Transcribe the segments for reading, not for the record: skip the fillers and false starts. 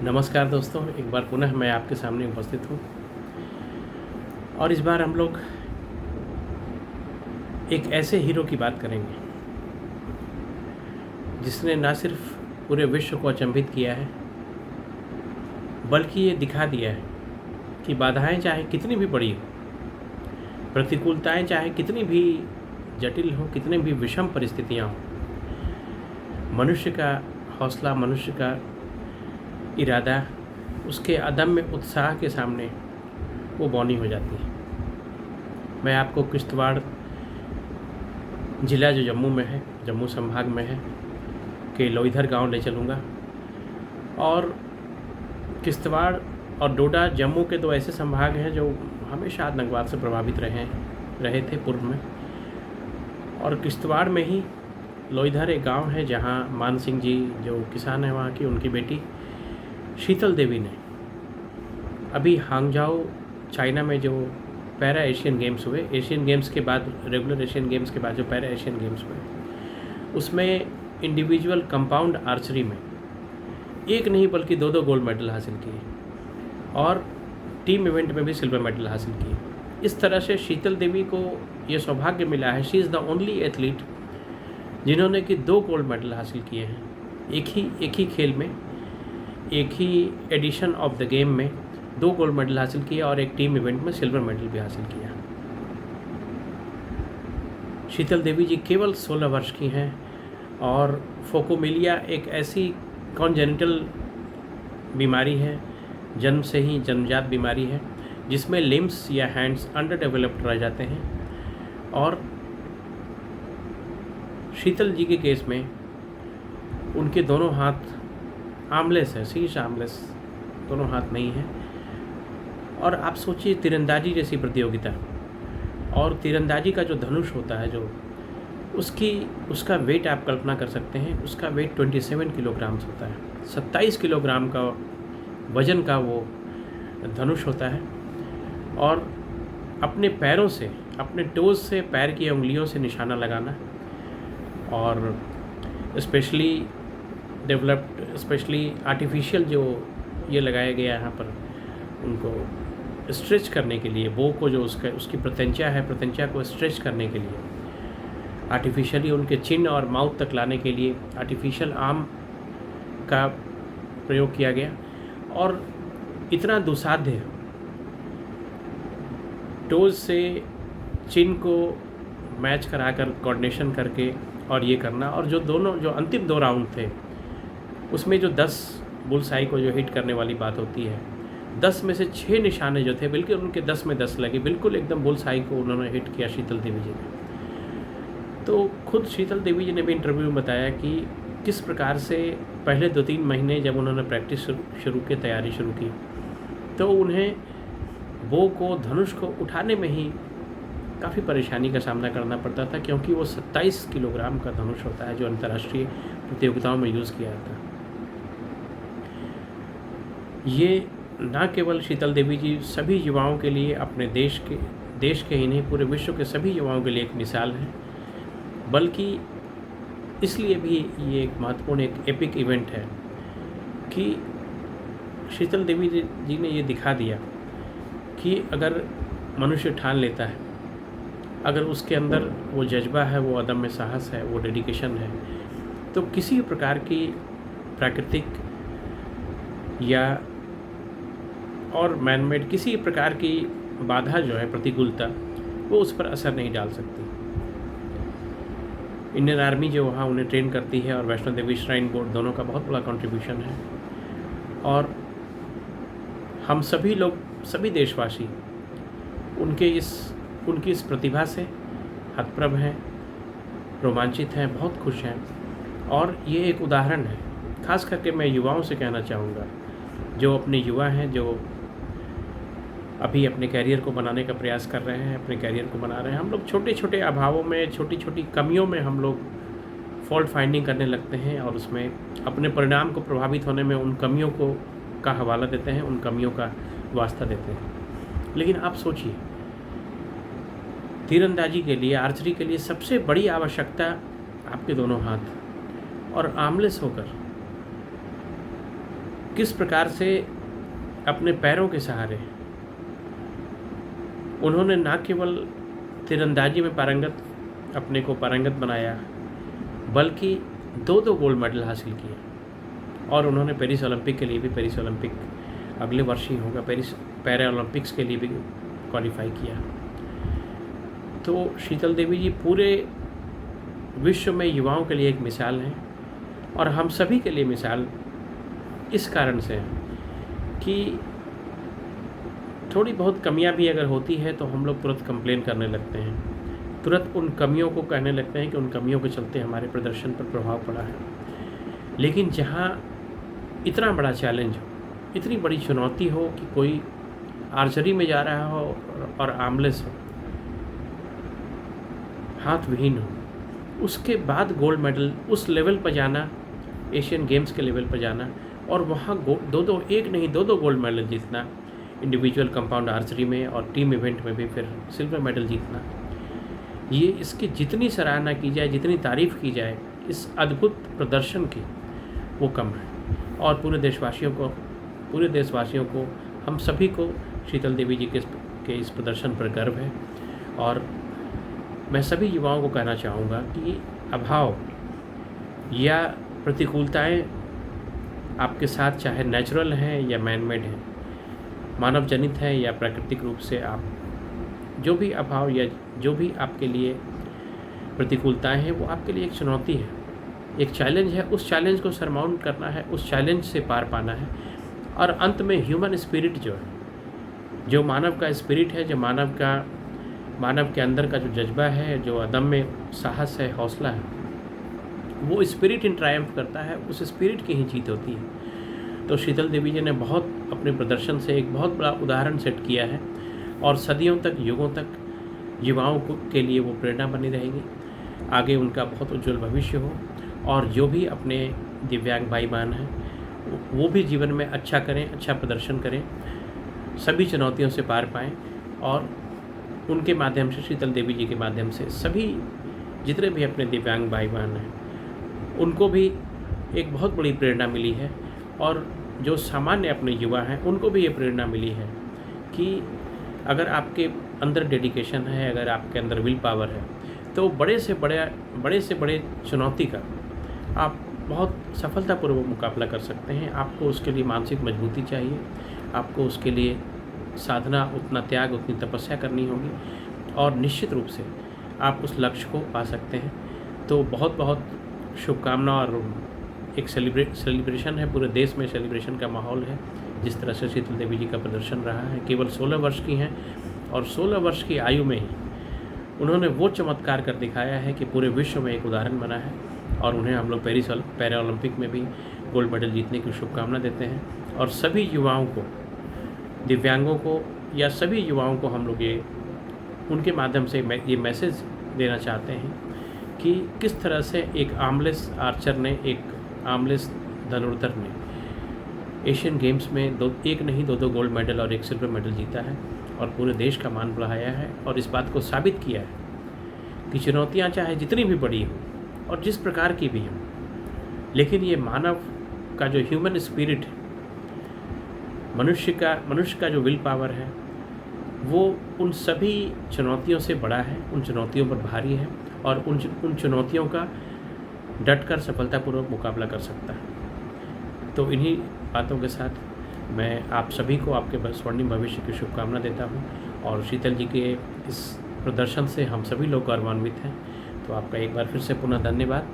नमस्कार दोस्तों, एक बार पुनः मैं आपके सामने उपस्थित हूँ और इस बार हम लोग एक ऐसे हीरो की बात करेंगे जिसने ना सिर्फ पूरे विश्व को अचंभित किया है, बल्कि ये दिखा दिया है कि बाधाएं चाहे कितनी भी बड़ी हो, प्रतिकूलताएं चाहे कितनी भी जटिल हो, कितनी भी विषम परिस्थितियाँ हों, मनुष्य का हौसला, मनुष्य का इरादा, उसके अदम्य उत्साह के सामने वो बौनी हो जाती है। मैं आपको किश्तवाड़ ज़िला जो जम्मू में है, जम्मू संभाग में है, के लोईधर गांव ले चलूँगा। और किश्तवाड़ और डोडा जम्मू के दो ऐसे संभाग हैं जो हमेशा आतंकवाद से प्रभावित रहे थे पूर्व में। और किश्तवाड़ में ही लोईधर एक गांव है जहां मान सिंह जी जो किसान हैं वहाँ की, उनकी बेटी शीतल देवी ने अभी हांगझाओ चाइना में जो पैरा एशियन गेम्स हुए, एशियन गेम्स के बाद, रेगुलर एशियन गेम्स के बाद जो पैरा एशियन गेम्स हुए, उसमें इंडिविजुअल कंपाउंड आर्चरी में एक नहीं बल्कि दो गोल्ड मेडल हासिल किए और टीम इवेंट में भी सिल्वर मेडल हासिल किए। इस तरह से शीतल देवी को ये सौभाग्य मिला है, she is the only athlete जिन्होंने कि 2 गोल्ड मेडल हासिल किए हैं एक ही खेल में, एक ही एडिशन ऑफ द गेम में 2 गोल्ड मेडल हासिल किया और एक टीम इवेंट में सिल्वर मेडल भी हासिल किया। शीतल देवी जी केवल 16 वर्ष की हैं और फोकोमिलिया एक ऐसी कॉन्जेनिटल बीमारी है, जन्म से ही जन्मजात बीमारी है, जिसमें लिम्स या हैंड्स अंडर डेवलप्ड रह जाते हैं। और शीतल जी के केस में उनके दोनों हाथ आर्मलेस है, शीर्ष आर्मलेस, दोनों हाथ नहीं है। और आप सोचिए तीरंदाजी जैसी प्रतियोगिता, और तीरंदाजी का जो धनुष होता है, जो उसका वेट आप कल्पना कर सकते हैं, उसका वेट 27 किलोग्राम्स होता है, 27 किलोग्राम का वजन का वो धनुष होता है। और अपने पैरों से, अपने टोज़ से, पैर की उंगलियों से निशाना लगाना, और स्पेशली आर्टिफिशियल जो ये लगाया गया यहाँ पर उनको स्ट्रेच करने के लिए, बो को जो उसकी प्रत्यंचा है, प्रत्यंचा को स्ट्रेच करने के लिए आर्टिफिशियली उनके चिन और माउथ तक लाने के लिए आर्टिफिशियल आर्म का प्रयोग किया गया। और इतना दुसाध्य टोज से चिन को मैच कराकर कोऑर्डिनेशन करके और ये करना, और जो अंतिम 2 राउंड थे उसमें जो 10 बुलसाई को जो हिट करने वाली बात होती है, 10 में से 6 निशाने जो थे बिल्कुल उनके 10 में 10 लगे, बिल्कुल एकदम बुलसाई को उन्होंने हिट किया शीतल देवी जी ने। तो खुद शीतल देवी जी ने भी इंटरव्यू में बताया कि किस प्रकार से पहले 2-3 महीने जब उन्होंने प्रैक्टिस शुरू की, तैयारी शुरू की, तो उन्हें बो को, धनुष को उठाने में ही काफ़ी परेशानी का सामना करना पड़ता था, क्योंकि वो 27 किलोग्राम का धनुष होता है जो अंतर्राष्ट्रीय प्रतियोगिताओं में यूज़ किया जाता है। ये ना केवल शीतल देवी जी सभी युवाओं के लिए, अपने देश के ही नहीं पूरे विश्व के सभी युवाओं के लिए एक मिसाल है, बल्कि इसलिए भी ये एक महत्वपूर्ण, एक एपिक इवेंट है कि शीतल देवी जी ने ये दिखा दिया कि अगर मनुष्य ठान लेता है, अगर उसके अंदर वो जज्बा है, वो अदम्य साहस है, वो डेडिकेशन है, तो किसी प्रकार की प्राकृतिक या और मैनमेड किसी प्रकार की बाधा जो है, प्रतिकूलता, वो उस पर असर नहीं डाल सकती। इंडियन आर्मी जो वहाँ उन्हें ट्रेन करती है और वैष्णो देवी श्राइन बोर्ड, दोनों का बहुत बड़ा कंट्रीब्यूशन है। और हम सभी लोग, सभी देशवासी उनकी इस प्रतिभा से हतप्रभ हैं, रोमांचित हैं, बहुत खुश हैं। और ये एक उदाहरण है, खास करके मैं युवाओं से कहना चाहूँगा, जो अपने युवा हैं, जो अभी अपने कैरियर को बनाने का प्रयास कर रहे हैं, अपने कैरियर को बना रहे हैं। हम लोग छोटे छोटे अभावों में, छोटी छोटी कमियों में हम लोग फॉल्ट फाइंडिंग करने लगते हैं और उसमें अपने परिणाम को प्रभावित होने में उन कमियों का हवाला देते हैं, उन कमियों का वास्ता देते हैं। लेकिन आप सोचिए, तीरंदाजी के लिए, आर्चरी के लिए सबसे बड़ी आवश्यकता आपके दोनों हाथ, और आर्मलेस होकर किस प्रकार से अपने पैरों के सहारे उन्होंने न केवल तीरंदाजी में अपने को पारंगत बनाया, बल्कि 2 गोल्ड मेडल हासिल किए। और उन्होंने पेरिस ओलंपिक के लिए भी, पेरिस ओलंपिक अगले वर्ष ही होगा, पेरिस पैरा ओलंपिक्स के लिए भी क्वालिफाई किया। तो शीतल देवी जी पूरे विश्व में युवाओं के लिए एक मिसाल हैं, और हम सभी के लिए मिसाल इस कारण से है कि थोड़ी बहुत कमियां भी अगर होती है तो हम लोग तुरंत कंप्लेन करने लगते हैं, तुरंत उन कमियों को कहने लगते हैं कि उन कमियों के चलते हमारे प्रदर्शन पर प्रभाव पड़ा है। लेकिन जहाँ इतना बड़ा चैलेंज हो, इतनी बड़ी चुनौती हो कि कोई आर्चरी में जा रहा हो और आर्मलेस हो, हाथ विहीन हो, उसके बाद गोल्ड मेडल उस लेवल पर जाना, एशियन गेम्स के लेवल पर जाना, और वहाँ एक नहीं दो गोल्ड मेडल जीतना, इंडिविजुअल कंपाउंड आर्चरी में और टीम इवेंट में भी फिर सिल्वर मेडल जीतना, ये इसकी जितनी सराहना की जाए, जितनी तारीफ़ की जाए इस अद्भुत प्रदर्शन की, वो कम है। और पूरे देशवासियों को हम सभी को शीतल देवी जी के इस प्रदर्शन पर गर्व है। और मैं सभी युवाओं को कहना चाहूँगा कि अभाव या प्रतिकूलताएं आपके साथ चाहे नेचुरल हैं या मैनमेड हैं, मानव जनित है या प्राकृतिक रूप से, आप जो भी अभाव या जो भी आपके लिए प्रतिकूलताएं हैं, वो आपके लिए एक चुनौती है, एक चैलेंज है। उस चैलेंज को सरमाउंट करना है, उस चैलेंज से पार पाना है। और अंत में ह्यूमन स्पिरिट जो है, जो मानव का स्पिरिट है, जो मानव के अंदर का जो जज्बा है, जो अदम्य साहस है, हौसला है, वो स्पिरिट इन ट्रायम्फ करता है, उस स्पिरिट की ही जीत होती है। तो शीतल देवी जी ने बहुत अपने प्रदर्शन से एक बहुत बड़ा उदाहरण सेट किया है, और सदियों तक, युगों तक युवाओं के लिए वो प्रेरणा बनी रहेगी। आगे उनका बहुत उज्जवल भविष्य हो, और जो भी अपने दिव्यांग भाई बहन हैं वो भी जीवन में अच्छा करें, अच्छा प्रदर्शन करें, सभी चुनौतियों से पार पाएँ। और उनके माध्यम से, शीतल देवी जी के माध्यम से, सभी जितने भी अपने दिव्यांग भाई बहन हैं उनको भी एक बहुत बड़ी प्रेरणा मिली है। और जो सामान्य अपने युवा हैं उनको भी ये प्रेरणा मिली है कि अगर आपके अंदर डेडिकेशन है, अगर आपके अंदर विल पावर है, तो बड़े से बड़े चुनौती का आप बहुत सफलतापूर्वक मुकाबला कर सकते हैं। आपको उसके लिए मानसिक मजबूती चाहिए, आपको उसके लिए साधना, उतना त्याग, उतनी तपस्या करनी होगी, और निश्चित रूप से आप उस लक्ष्य को पा सकते हैं। तो बहुत बहुत शुभकामना। और एक सेलिब्रेशन है, पूरे देश में सेलिब्रेशन का माहौल है। जिस तरह से शीतल देवी जी का प्रदर्शन रहा है, केवल 16 वर्ष की हैं, और 16 वर्ष की आयु में ही उन्होंने वो चमत्कार कर दिखाया है कि पूरे विश्व में एक उदाहरण बना है। और उन्हें हम लोग पेरिस पैरा ओलंपिक में भी गोल्ड मेडल जीतने की शुभकामना देते हैं। और सभी युवाओं को, दिव्यांगों को, या सभी युवाओं को हम लोग ये उनके माध्यम से ये मैसेज देना चाहते हैं कि किस तरह से एक आर्मलेस आर्चर ने, एक आर्मलेस धनुर्धर ने एशियन गेम्स में एक नहीं दो गोल्ड मेडल और एक सिल्वर मेडल जीता है, और पूरे देश का मान बढ़ाया है, और इस बात को साबित किया है कि चुनौतियाँ चाहे जितनी भी बड़ी हो और जिस प्रकार की भी हो, लेकिन ये मानव का जो ह्यूमन स्पिरिट है, मनुष्य का जो विल पावर है, वो उन सभी चुनौतियों से बड़ा है, उन चुनौतियों पर भारी है, और उन चुनौतियों का डटकर सफलतापूर्वक मुकाबला कर सकता है। तो इन्हीं बातों के साथ मैं आप सभी को आपके स्वर्णिम भविष्य की शुभकामना देता हूँ, और शीतल जी के इस प्रदर्शन से हम सभी लोग गौरवान्वित हैं। तो आपका एक बार फिर से पुनः धन्यवाद।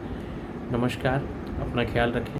नमस्कार, अपना ख्याल रखें।